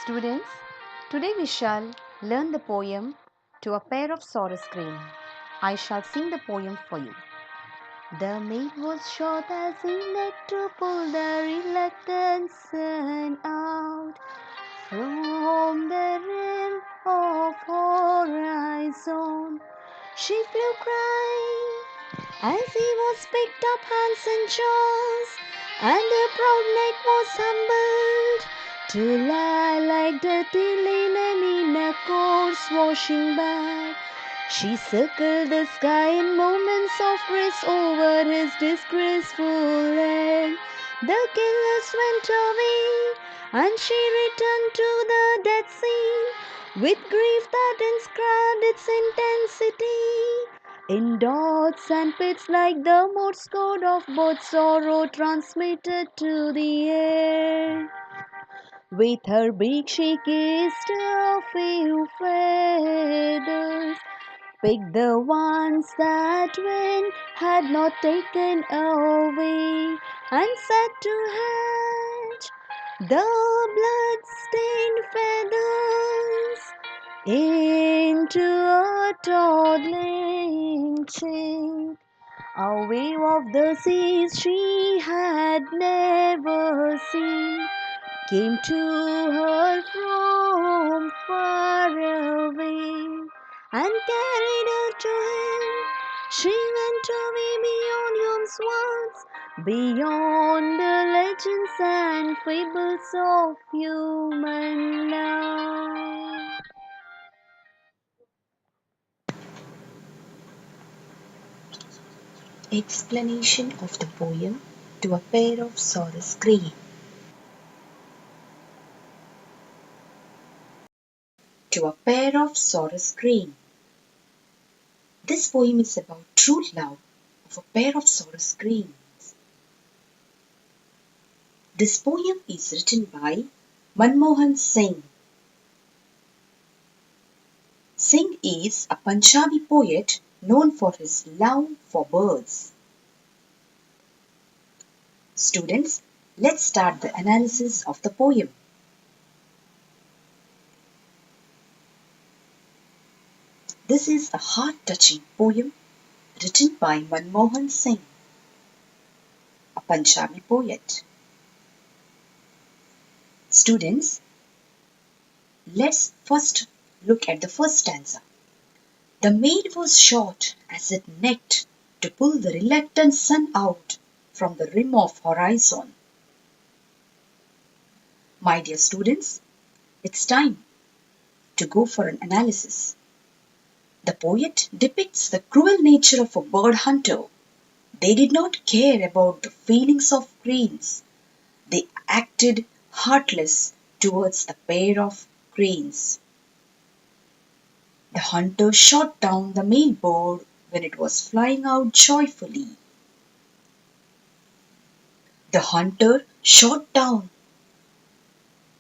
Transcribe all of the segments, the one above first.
Students, today we shall learn the poem To a Pair of Sarus Green. I shall sing the poem for you. The maid was short as he necked to pull the reluctant sun out from the rim of horizon. She flew crying as he was picked up hands and jaws, and her proud neck was humbled to lie like dirty linen in a coarse washing bag. She circled the sky in moments of grace over his disgraceful head. The killers went away, and she returned to the dead scene with grief that inscribed its intensity in dots and pits like the Morse code of both sorrow transmitted to the air. With her beak she kissed a few feathers, picked the ones that wind had not taken away, and set to hatch the blood-stained feathers into a toddling chick. A wave of the seas she had never seen came to her from far away and carried her to him. She went away beyond Yom's words, beyond the legends and fables of human love. Explanation of the poem To a Pair of Sarus Green. To a Pair of Sarus Green. This poem is about true love of a pair of sarus greens. This poem is written by Manmohan Singh. Singh is a Punjabi poet known for his love for birds. Students, let's start the analysis of the poem. This is a heart-touching poem written by Manmohan Singh, a Punjabi poet. Students, let's first look at the first stanza. The maid was short as it necked to pull the reluctant sun out from the rim of horizon. My dear students, it's time to go for an analysis. The poet depicts the cruel nature of a bird hunter. They did not care about the feelings of cranes. They acted heartless towards the pair of cranes. The hunter shot down the male bird when it was flying out joyfully. The hunter shot down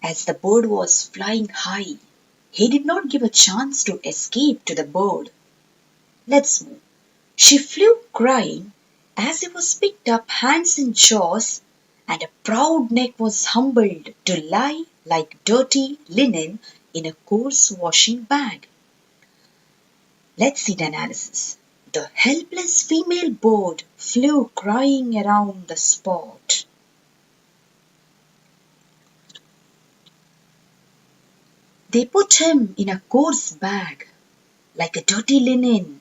as the bird was flying high. He did not give a chance to escape to the bird. Let's move. She flew crying as he was picked up hands and jaws, and a proud neck was humbled to lie like dirty linen in a coarse washing bag. Let's see the analysis. The helpless female bird flew crying around the spot. They put him in a coarse bag, like a dirty linen,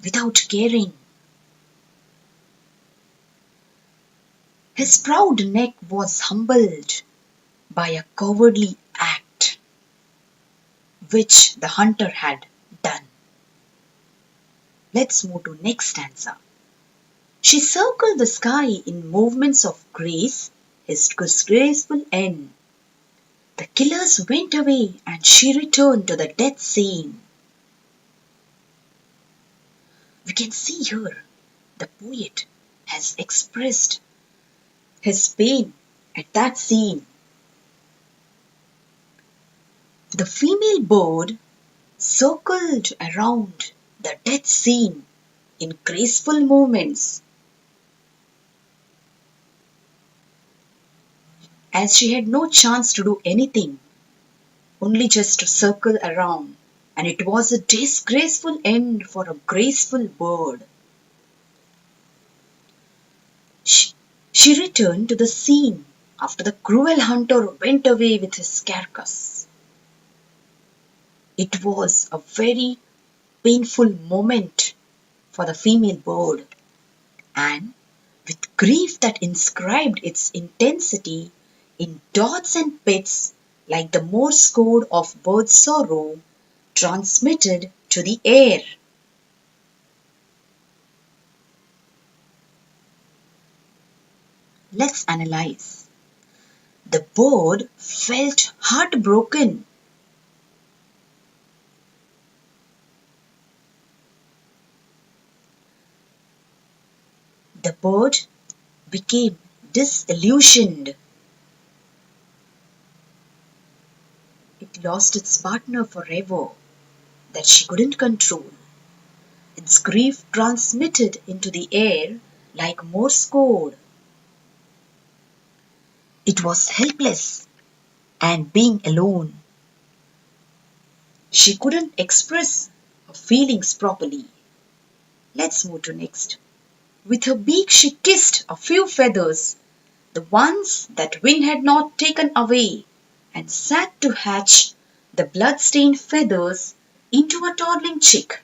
without caring. His proud neck was humbled by a cowardly act, which the hunter had done. Let's move to next stanza. She circled the sky in movements of grace, his graceful end. The killers went away and she returned to the death scene. We can see here the poet has expressed his pain at that scene. The female bird circled around the death scene in graceful movements. as she had no chance to do anything, only just to circle around, and it was a disgraceful end for a graceful bird. She, she returned to the scene after the cruel hunter went away with his carcass. It was a very painful moment for the female bird, and with grief that inscribed its intensity in dots and pits like the Morse code of bird sorrow transmitted to the air. Let's analyze. The bird felt heartbroken. The bird became disillusioned. It lost its partner forever that she couldn't control. Its grief transmitted into the air like Morse code. It was helpless and being alone. She couldn't express her feelings properly. Let's move to next. With her beak she kissed a few feathers, the ones that wind had not taken away, and sat to hatch the blood-stained feathers into a toddling chick.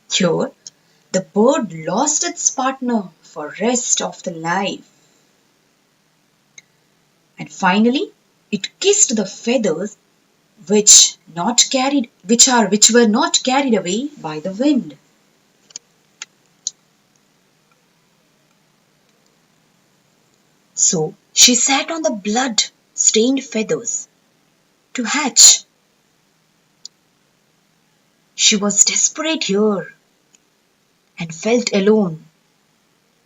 Here, the bird lost its partner for rest of the life. And finally, it kissed the feathers which were not carried away by the wind. So she sat on the blood-stained feathers to hatch. She was desperate here and felt alone.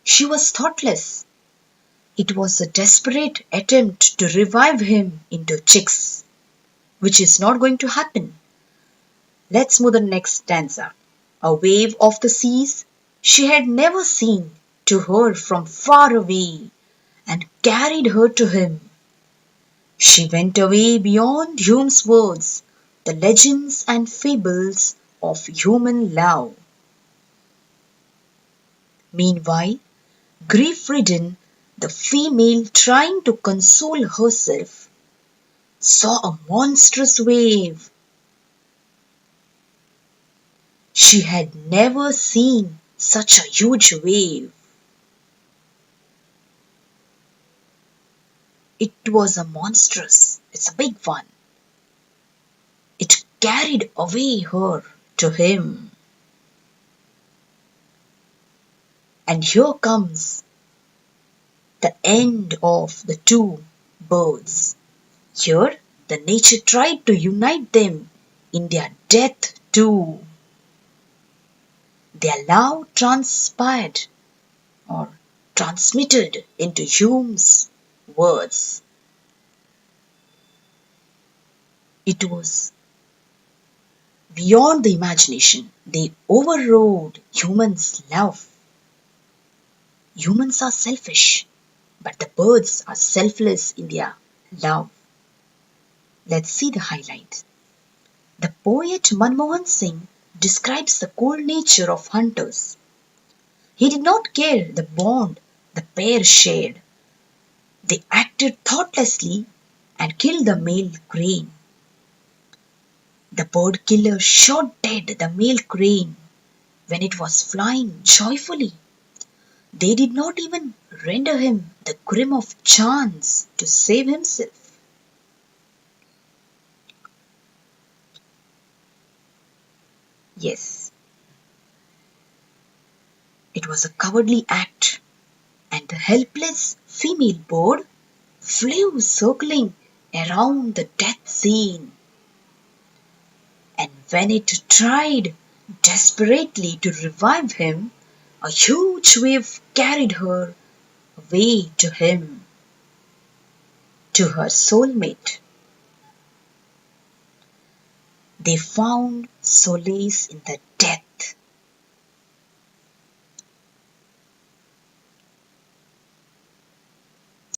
She was thoughtless. It was a desperate attempt to revive him into chicks, which is not going to happen. Let's move the next stanza. A wave of the seas she had never seen to her from far away and carried her to him. She went away beyond Hume's words, the legends and fables of human love. Meanwhile, grief-ridden, the female trying to console herself saw a monstrous wave. She had never seen such a huge wave. It was it's a big one. It carried away her to him. And here comes the end of the two birds. Here, the nature tried to unite them in their death too. Their love transpired or transmitted into Hume's words. It was beyond the imagination. They overrode humans' love. Humans are selfish, but the birds are selfless in their love. Let's see the highlights. The poet Manmohan Singh describes the cold nature of hunters. He did not care the bond the pair shared. They acted thoughtlessly and killed the male crane. The bird killer shot dead the male crane when it was flying joyfully. They did not even render him the grim of chance to save himself. Yes, it was a cowardly act, and the helpless female bird flew circling around the death scene. And when it tried desperately to revive him, a huge wave carried her away to him, to her soulmate. They found solace in the